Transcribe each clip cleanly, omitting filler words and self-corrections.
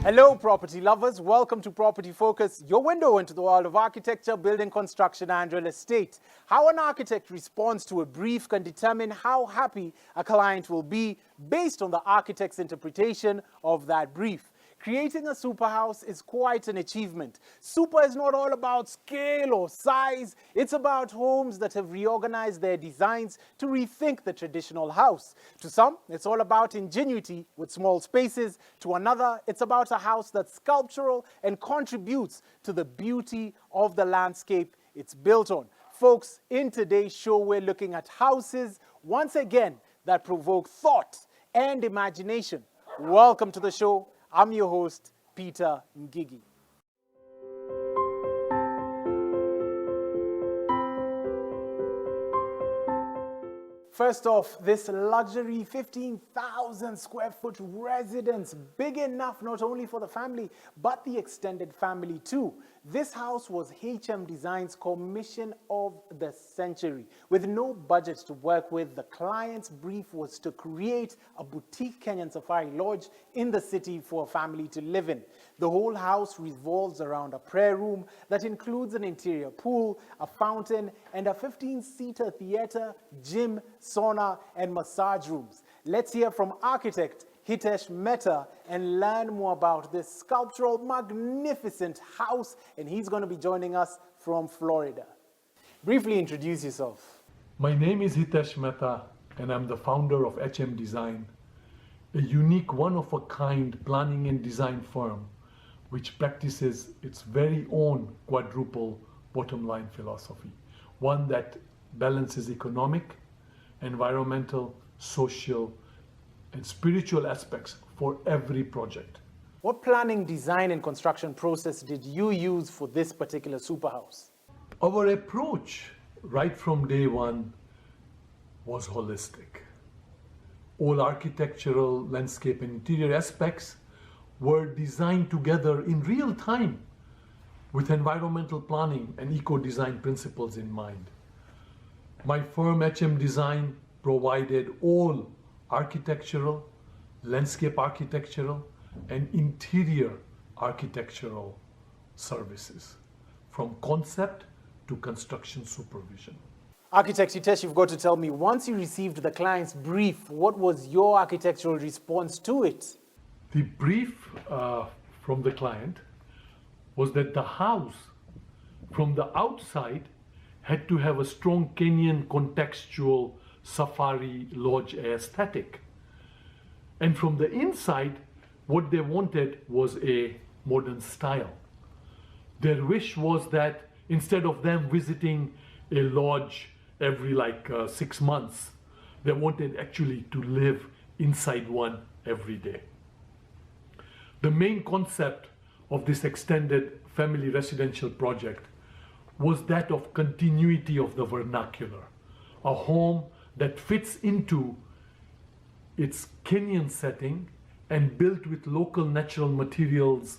Hello, property lovers. Welcome to Property Focus, your window into the world of architecture, building construction, and real estate. How an architect responds to a brief can determine how happy a client will be based on the architect's interpretation of that brief. Creating a super house is quite an achievement. Super is not all about scale or size. It's about homes that have reorganized their designs to rethink the traditional house. To some, it's all about ingenuity with small spaces. To another, it's about a house that's sculptural and contributes to the beauty of the landscape it's built on. Folks, in today's show, we're looking at houses, once again, that provoke thought and imagination. Welcome to the show. I'm your host, Peter Ngigi. First off, this luxury 15,000 square foot residence, big enough not only for the family, but the extended family too. This house was HM Design's commission of the century. With no budget to work with, the client's brief was to create a boutique Kenyan safari lodge in the city for a family to live in. The whole house revolves around a prayer room that includes an interior pool, a fountain, and a 15-seater theater, gym, sauna, and massage rooms. Let's hear from architect Hitesh Mehta and learn more about this sculptural, magnificent house. And he's going to be joining us from Florida. Briefly introduce yourself. My name is Hitesh Mehta, and I'm the founder of HM Design, a unique one-of-a-kind planning and design firm which practices its very own quadruple bottom-line philosophy, one that balances economic, environmental, social, and spiritual aspects for every project. What planning, design, and construction process did you use for this particular superhouse? Our approach right from day one was holistic. All architectural, landscape, and interior aspects were designed together in real time with environmental planning and eco-design principles in mind. My firm HM Design provided all architectural, landscape architectural, and interior architectural services, from concept to construction supervision. Architect Hitesh, you've got to tell me, once you received the client's brief, what was your architectural response to it? The brief from the client was that the house from the outside had to have a strong Kenyan contextual safari lodge aesthetic. And from the inside, what they wanted was a modern style. Their wish was that instead of them visiting a lodge every 6 months, they wanted actually to live inside one every day. The main concept of this extended family residential project was that of continuity of the vernacular, a home that fits into its Kenyan setting and built with local natural materials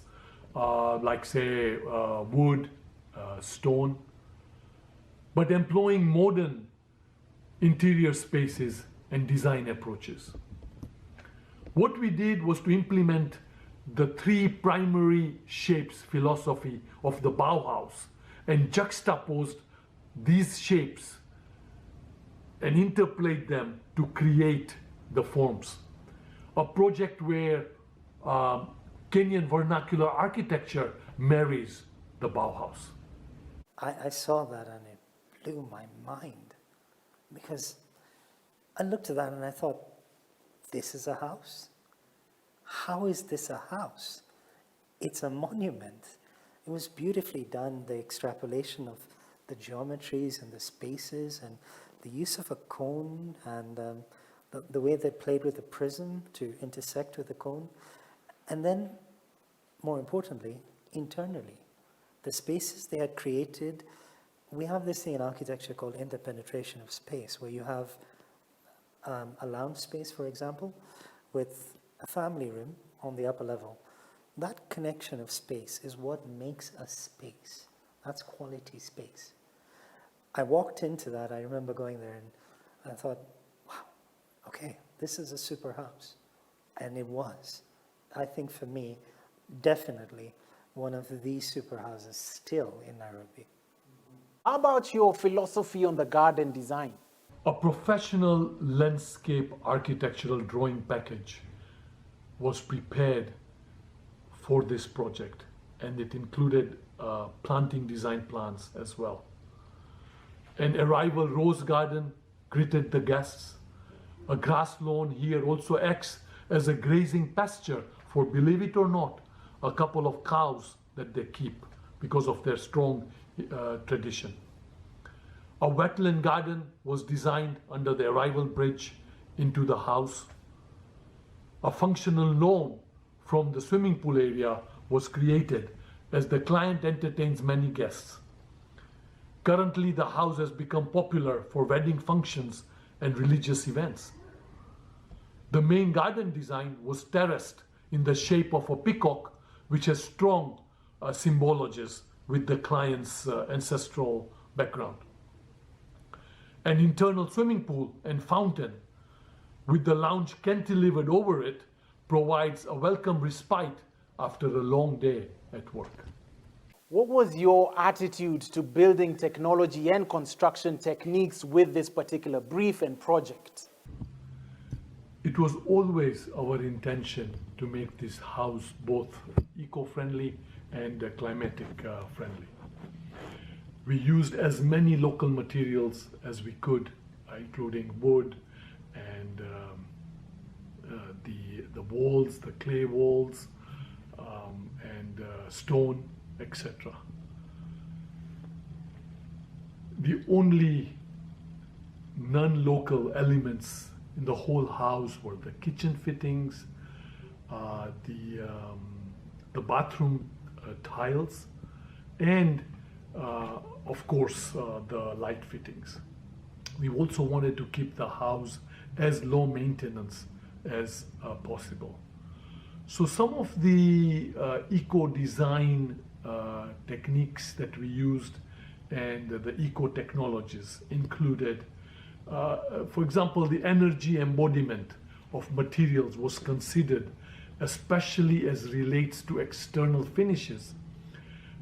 wood, stone, but employing modern interior spaces and design approaches. What we did was to implement the three primary shapes philosophy of the Bauhaus and juxtaposed these shapes and interplayed them to create the forms. A project where Kenyan vernacular architecture marries the Bauhaus. I saw that and it blew my mind, because I looked at that and I thought, this is a house? How is this a house? It's a monument. It was beautifully done, the extrapolation of the geometries and the spaces and the use of a cone and the way they played with the prism to intersect with the cone. And then, more importantly, internally, the spaces they had created. We have this thing in architecture called interpenetration of space, where you have a lounge space, for example, with a family room on the upper level. That connection of space is what makes a space. That's quality space. I walked into that, I remember going there and I thought, wow, okay, this is a super house. And it was. I think for me, definitely one of the superhouses still in Nairobi. How about your philosophy on the garden design? A professional landscape architectural drawing package was prepared for this project, and it included planting design plans as well. An arrival rose garden greeted the guests. A grass lawn here also acts as a grazing pasture for, believe it or not, a couple of cows that they keep because of their strong tradition. A wetland garden was designed under the arrival bridge into the house. A functional lawn from the swimming pool area was created as the client entertains many guests. Currently, the house has become popular for wedding functions and religious events. The main garden design was terraced in the shape of a peacock, which has strong symbologies with the client's ancestral background. An internal swimming pool and fountain with the lounge cantilevered over it provides a welcome respite after a long day at work. What was your attitude to building technology and construction techniques with this particular brief and project? It was always our intention to make this house both eco-friendly and climatic friendly. We used as many local materials as we could, including wood and the walls, the clay walls, and stone, etc. The only non-local elements in the whole house were the kitchen fittings, the bathroom tiles, and of course the light fittings. We also wanted to keep the house as low maintenance as possible. So some of the eco-design techniques that we used and the eco-technologies included, for example, the energy embodiment of materials was considered, especially as relates to external finishes,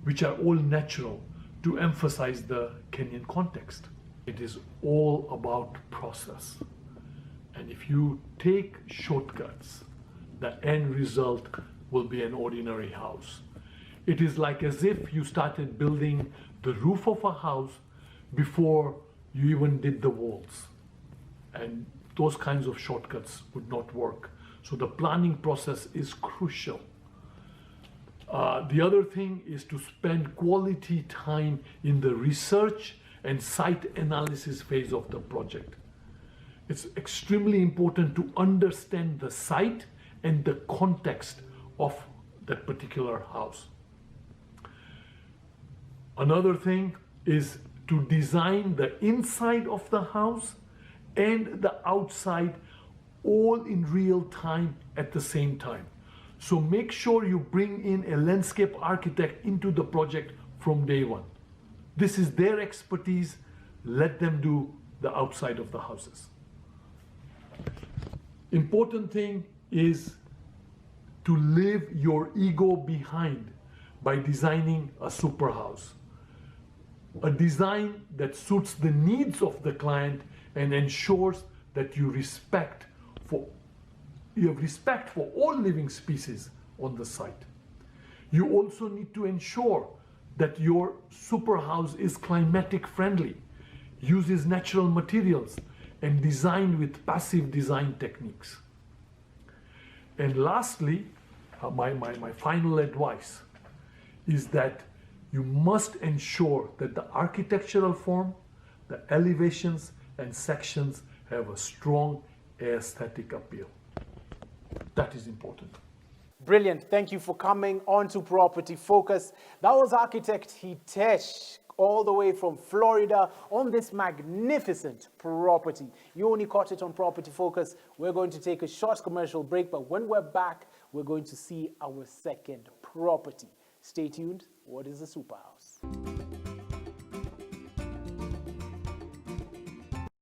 which are all natural, to emphasize the Kenyan context. It is all about process. And if you take shortcuts, the end result will be an ordinary house. It is like as if you started building the roof of a house before you even did the walls. And those kinds of shortcuts would not work. So the planning process is crucial. The other thing is to spend quality time in the research and site analysis phase of the project. It's extremely important to understand the site and the context of that particular house. Another thing is to design the inside of the house and the outside all in real time at the same time. So make sure you bring in a landscape architect into the project from day one. This is their expertise. Let them do the outside of the houses. Important thing is to leave your ego behind by designing a super house. A design that suits the needs of the client and ensures that you have respect for all living species on the site. You also need to ensure that your super house is climatic friendly, uses natural materials, and designed with passive design techniques. And lastly, my final advice is that you must ensure that the architectural form, the elevations and sections have a strong aesthetic appeal. That is important. Brilliant. Thank you for coming on to Property Focus. That was architect Hitesh, all the way from Florida, on this magnificent property. You only caught it on Property Focus. We're going to take a short commercial break, but when we're back, we're going to see our second property. Stay tuned. What is the Superhouse?